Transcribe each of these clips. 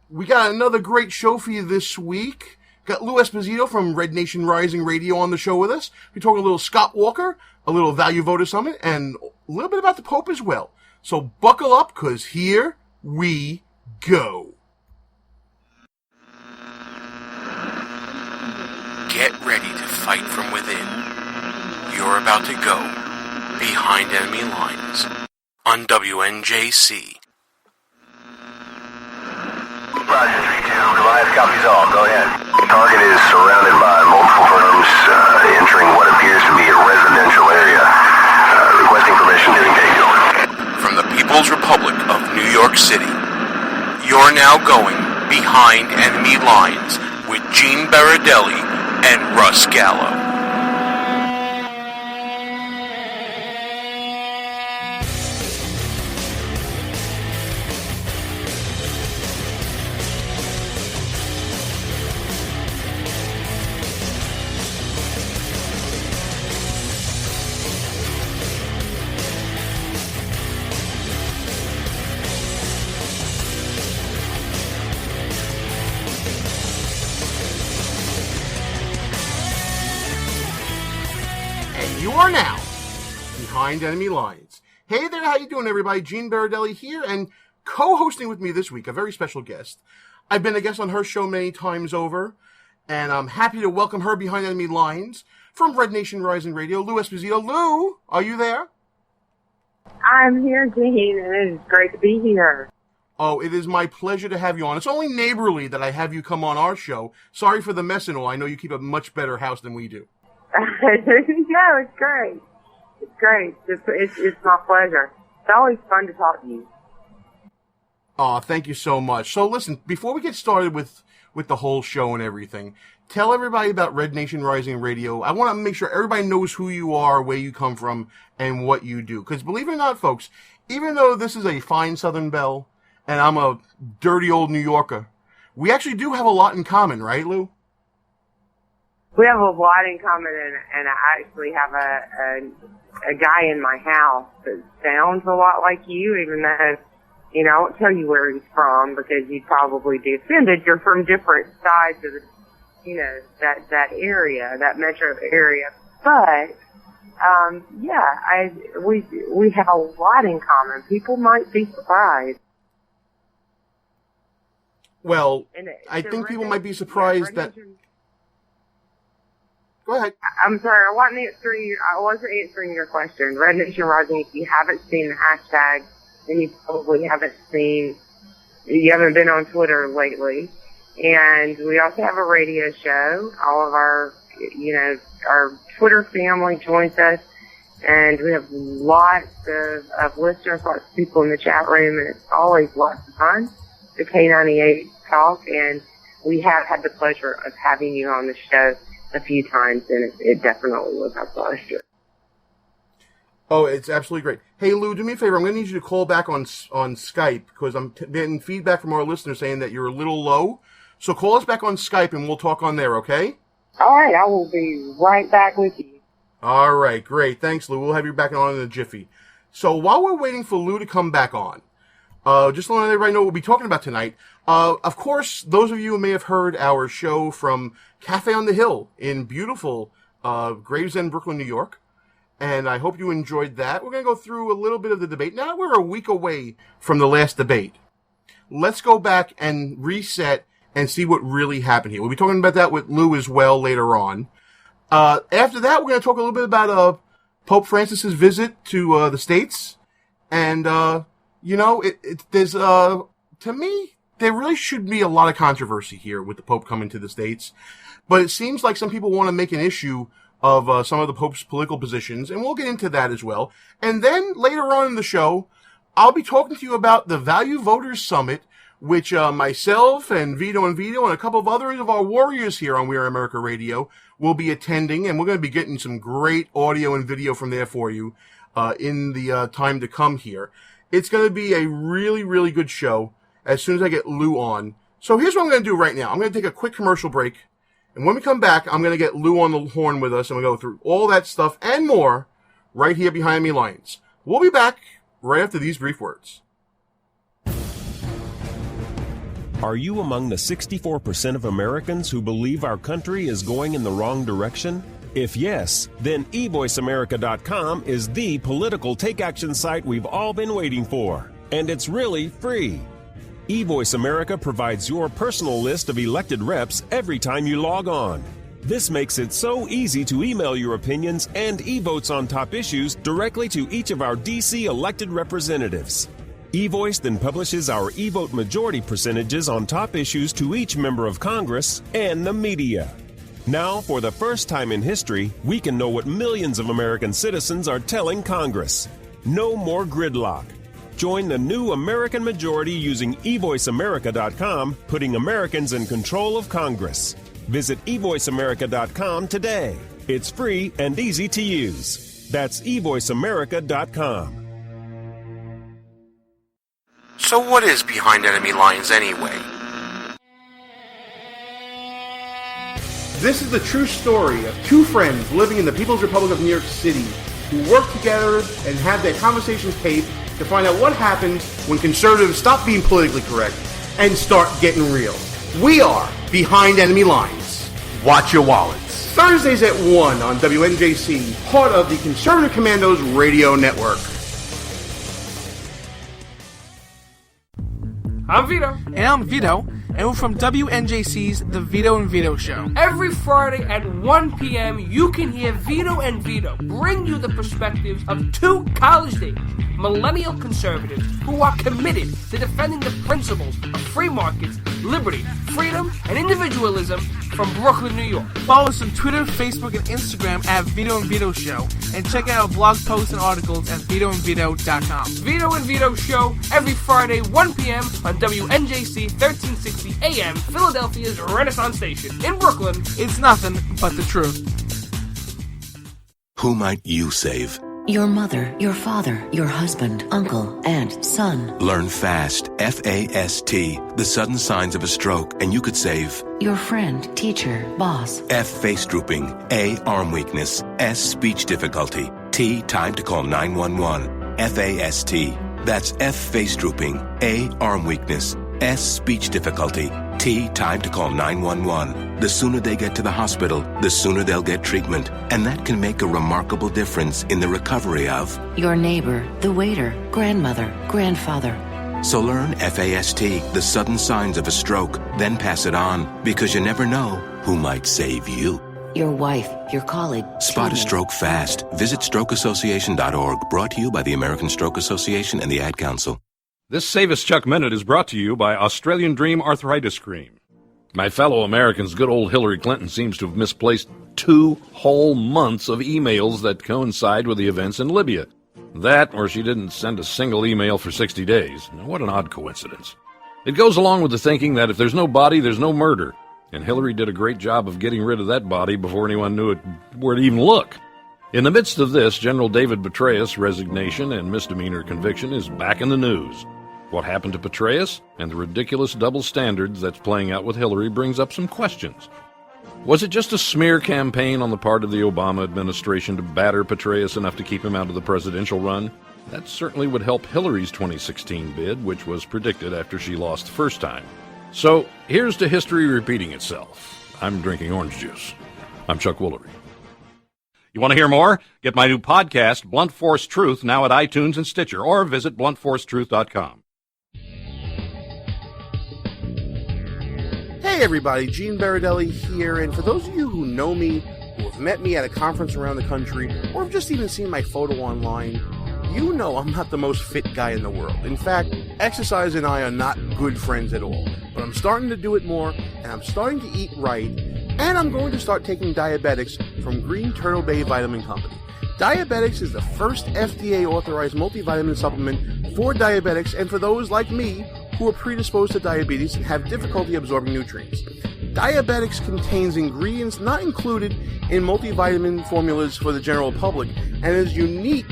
We got another great show for you this week. Got Lu Esposito from Red Nation Rising Radio on the show with us. We're talking a little Scott Walker, a little Value Voter Summit, and a little bit about the Pope as well. So buckle up, because here we go. Get ready to fight from within. You're about to go behind enemy lines on WNJC. Roger, 3-2. Goliath copies all. Go ahead. Target is surrounded by multiple firms entering what appears to be a residential area. Requesting permission to engage. From the People's Republic of New York City, you're now going behind enemy lines with Gene Baradelli and Russ Gallo. You are now behind enemy lines. Hey there, how you doing, everybody? Gene Baradelli here, and co-hosting with me this week, a very special guest. I've been a guest on her show many times over, and I'm happy to welcome her behind enemy lines from Red Nation Rising Radio, Lu Esposito. Lu, are you there? I'm here, Gene, and it is great to be here. Oh, it is my pleasure to have you on. It's only neighborly that I have you come on our show. Sorry for the mess and all. I know you keep a much better house than we do. No, it's great. It's great. It's my pleasure. It's always fun to talk to you. Oh, thank you so much. So listen, before we get started with the whole show and everything, tell everybody about Red Nation Rising Radio. I want to make sure everybody knows who you are, where you come from, and what you do. Because believe it or not, folks, even though this is a fine Southern belle, and I'm a dirty old New Yorker, we actually do have a lot in common, right, Lu? We have a lot in common, and I actually have a guy in my house that sounds a lot like you, even though, you know, I won't tell you where he's from because you'd probably be offended. You're from different sides of the, you know, that area, that metro area. But, we have a lot in common. People might be surprised. Well, I think people might be surprised that... Go ahead. I'm sorry, I wasn't answering your question. Red Nation Rising, if you haven't seen the hashtag, then you probably you haven't been on Twitter lately. And we also have a radio show. All of our Twitter family joins us. And we have lots of listeners, lots of people in the chat room, and it's always lots of fun. The K98 talk, and we have had the pleasure of having you on the show a few times, and it definitely was our pleasure. Oh, it's absolutely great. Hey, Lu, do me a favor. I'm going to need you to call back on Skype, because I'm getting feedback from our listeners saying that you're a little low. So call us back on Skype, and we'll talk on there, okay? All right, I will be right back with you. All right, great. Thanks, Lu. We'll have you back on in a jiffy. So while we're waiting for Lu to come back on, just to let everybody know what we'll be talking about tonight. Of course, those of you who may have heard our show from Cafe on the Hill in beautiful Gravesend, Brooklyn, New York. And I hope you enjoyed that. We're going to go through a little bit of the debate. Now that we're a week away from the last debate, let's go back and reset and see what really happened here. We'll be talking about that with Lu as well later on. After that, we're going to talk a little bit about Pope Francis's visit to the States. And, there's, to me, there really should be a lot of controversy here with the Pope coming to the States. But it seems like some people want to make an issue of some of the Pope's political positions, and we'll get into that as well. And then later on in the show, I'll be talking to you about the Value Voters Summit, which myself and Vito and a couple of others of our warriors here on We Are America Radio will be attending, and we're going to be getting some great audio and video from there for you in the time to come here. It's going to be a really, really good show as soon as I get Lu on. So here's what I'm going to do right now. I'm going to take a quick commercial break. And when we come back, I'm going to get Lu on the horn with us, and we'll go through all that stuff and more right here behind me lines. We'll be back right after these brief words. Are you among the 64% of Americans who believe our country is going in the wrong direction? If yes, then eVoiceAmerica.com is the political take-action site we've all been waiting for. And it's really free. eVoice America provides your personal list of elected reps every time you log on. This makes it so easy to email your opinions and e-votes on top issues directly to each of our D.C. elected representatives. eVoice then publishes our e-vote majority percentages on top issues to each member of Congress and the media. Now, for the first time in history, we can know what millions of American citizens are telling Congress. No more gridlock. Join the new American majority using eVoiceAmerica.com, putting Americans in control of Congress. Visit eVoiceAmerica.com today. It's free and easy to use. That's eVoiceAmerica.com. So what is Behind Enemy Lines anyway? This is the true story of two friends living in the People's Republic of New York City who work together and have their conversations taped to find out what happens when conservatives stop being politically correct and start getting real. We are Behind Enemy Lines. Watch your wallets. Thursdays at 1 on WNJC, part of the Conservative Commandos Radio Network. I'm Vito. And I'm Vito, and we're from WNJC's The Vito and Vito Show. Every Friday at 1 p.m., you can hear Vito and Vito bring you the perspectives of two college-age millennial conservatives who are committed to defending the principles of free markets, liberty, freedom, and individualism from Brooklyn, New York. Follow us on Twitter, Facebook, and Instagram at Vito and Vito Show, and check out our blog posts and articles at VitoandVito.com. Vito and Vito Show every Friday, 1 p.m. on WNJC 1360 AM, Philadelphia's Renaissance Station. In Brooklyn, it's nothing but the truth. Who might you save? Your mother, your father, your husband, uncle, aunt, son. Learn FAST, F-A-S-T, the sudden signs of a stroke, and you could save your friend, teacher, boss. F, face drooping. A, arm weakness. S, speech difficulty. T, time to call 911. F-A-S-T. That's F, face drooping. A, arm weakness. S, speech difficulty. T, time to call 911. The sooner they get to the hospital, the sooner they'll get treatment. And that can make a remarkable difference in the recovery of your neighbor, the waiter, grandmother, grandfather. So learn FAST, the sudden signs of a stroke, then pass it on, because you never know who might save you. Your wife, your colleague. Spot a stroke fast. Visit strokeassociation.org, brought to you by the American Stroke Association and the Ad Council. This Save Us Chuck Minute is brought to you by Australian Dream Arthritis Cream. My fellow Americans, good old Hillary Clinton seems to have misplaced 2 whole months of emails that coincide with the events in Libya. That, or she didn't send a single email for 60 days. Now, what an odd coincidence. It goes along with the thinking that if there's no body, there's no murder. And Hillary did a great job of getting rid of that body before anyone knew where to even look. In the midst of this, General David Petraeus' resignation and misdemeanor conviction is back in the news. What happened to Petraeus and the ridiculous double standards that's playing out with Hillary brings up some questions. Was it just a smear campaign on the part of the Obama administration to batter Petraeus enough to keep him out of the presidential run? That certainly would help Hillary's 2016 bid, which was predicted after she lost the first time. So, here's to history repeating itself. I'm drinking orange juice. I'm Chuck Woolery. You want to hear more? Get my new podcast, Blunt Force Truth, now at iTunes and Stitcher, or visit bluntforcetruth.com. Hey everybody, Gene Baradelli here, and for those of you who know me, who have met me at a conference around the country, or have just even seen my photo online, you know I'm not the most fit guy in the world. In fact, exercise and I are not good friends at all. But I'm starting to do it more, and I'm starting to eat right, and I'm going to start taking diabetics from Green Turtle Bay Vitamin Company. Diabetics is the first FDA-authorized multivitamin supplement for diabetics and for those like me who are predisposed to diabetes and have difficulty absorbing nutrients. Diabetics contains ingredients not included in multivitamin formulas for the general public and is unique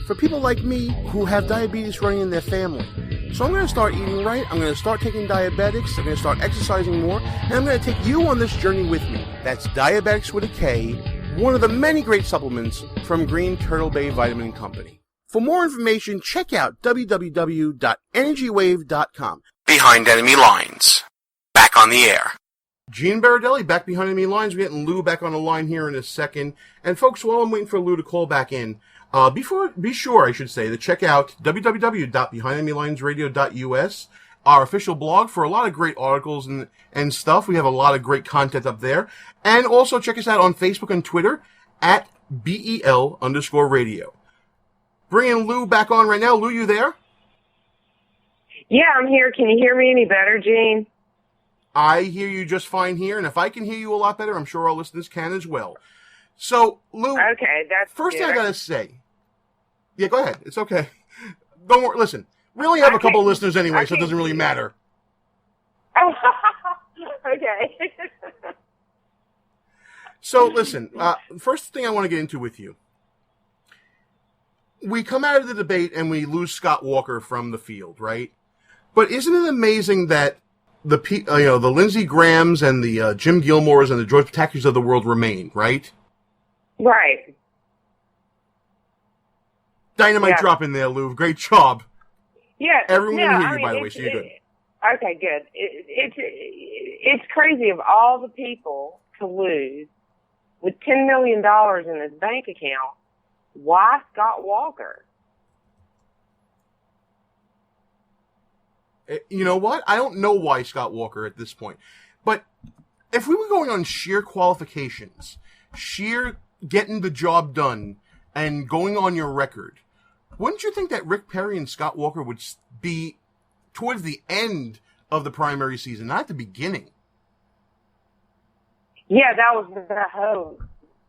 for people like me who have diabetes running in their family. So I'm going to start eating right, I'm going to start taking diabetics, I'm going to start exercising more, and I'm going to take you on this journey with me. That's Diabetics with a K, one of the many great supplements from Green Turtle Bay Vitamin Company. For more information, check out www.energywave.com. Behind Enemy Lines. back on the air. Gene Baradelli back behind enemy lines. We're getting Lou back on the line here in a second. And folks, while I'm waiting for Lou to call back in, be sure to check out www.behindenemylinesradio.us, our official blog, for a lot of great articles and stuff. We have a lot of great content up there. And also check us out on Facebook and Twitter at BEL_radio. Bringing Lou back on right now. Lou, you there? Yeah, I'm here. Can you hear me any better, Gene? I hear you just fine here, and if I can hear you a lot better, I'm sure our listeners can as well. So, Lou, okay, that's first good. thing I gotta say. Yeah, go ahead. It's okay. Don't worry. Listen, we only have a couple of listeners anyway, so it doesn't really matter. Okay. So, listen, first thing I want to get into with you. We come out of the debate and we lose Scott Walker from the field, right? But isn't it amazing that the Lindsey Grahams and the Jim Gilmores and the George Patakis of the world remain, right? Right. Dynamite drop in there, Lou. Great job. Yeah. Everyone can hear you, by the way, so you're good. Okay, good. It's crazy of all the people to lose with $10 million in his bank account. Why Scott Walker? You know what? I don't know why Scott Walker at this point. But if we were going on sheer qualifications, sheer getting the job done, and going on your record, wouldn't you think that Rick Perry and Scott Walker would be towards the end of the primary season, not at the beginning? Yeah, that was the hope,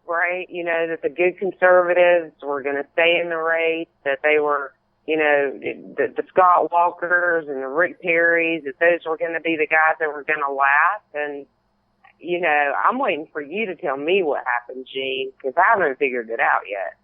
right? You know, that the good conservatives were going to stay in the race, that they were, you know, the Scott Walkers and the Rick Perrys, that those were going to be the guys that were going to last. And, you know, I'm waiting for you to tell me what happened, Gene, because I haven't figured it out yet.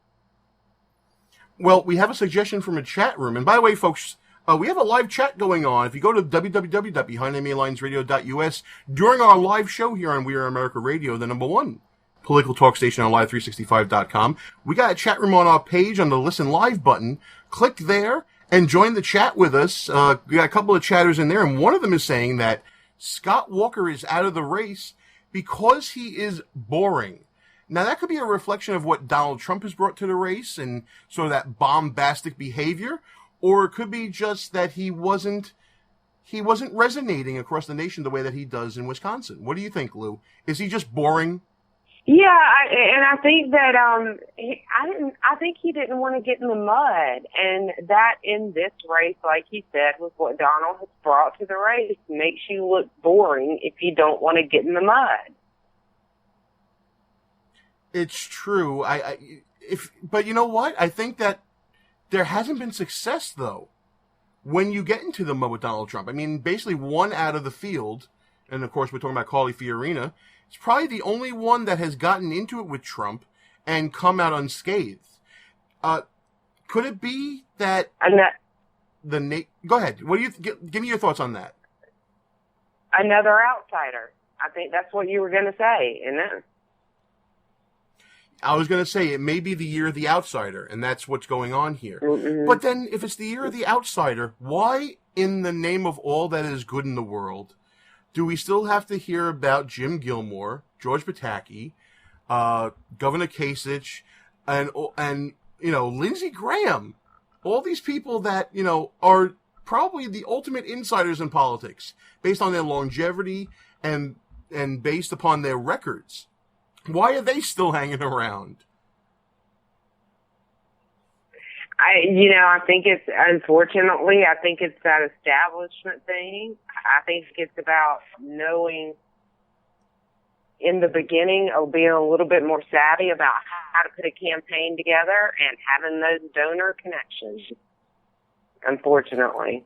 Well, we have a suggestion from a chat room. And by the way, folks, we have a live chat going on. If you go to www.behindenemylinesradio.us, during our live show here on We Are America Radio, the #1 political talk station on live365.com, we got a chat room on our page on the Listen Live button. Click there and join the chat with us. We got a couple of chatters in there, and one of them is saying that Scott Walker is out of the race because he is boring. Now, that could be a reflection of what Donald Trump has brought to the race and sort of that bombastic behavior, or it could be just that he wasn't resonating across the nation the way that he does in Wisconsin. What do you think, Lou? Is he just boring? Yeah, I think that I think he didn't want to get in the mud, and that in this race, like he said, was what Donald has brought to the race. Makes you look boring if you don't want to get in the mud. It's true. But you know what? I think that there hasn't been success though when you get into the mud with Donald Trump. I mean, basically one out of the field, and of course we're talking about Carly Fiorina. It's probably the only one that has gotten into it with Trump and come out unscathed. Could it be that go ahead. What do you give me your thoughts on that? Another outsider. I think that's what you were going to say, isn't it? I was going to say it may be the year of the outsider, and that's what's going on here. Mm-hmm. But then, if it's the year of the outsider, why, in the name of all that is good in the world, do we still have to hear about Jim Gilmore, George Pataki, Governor Kasich, and Lindsey Graham? All these people that, are probably the ultimate insiders in politics, based on their longevity and based upon their records. Why are they still hanging around? I think it's, unfortunately, I think it's that establishment thing. I think it's about knowing in the beginning or being a little bit more savvy about how to put a campaign together and having those donor connections, unfortunately.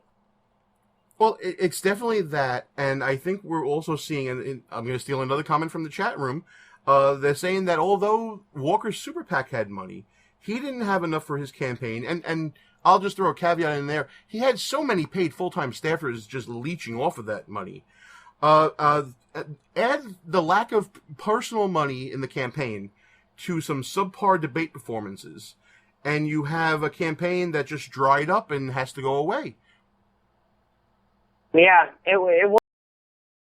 Well, it's definitely that, and I think we're also seeing, and I'm going to steal another comment from the chat room, they're saying that although Walker's super PAC had money, he didn't have enough for his campaign, and I'll just throw a caveat in there. He had so many paid full-time staffers just leeching off of that money. Add the lack of personal money in the campaign to some subpar debate performances, and you have a campaign that just dried up and has to go away. Yeah, it was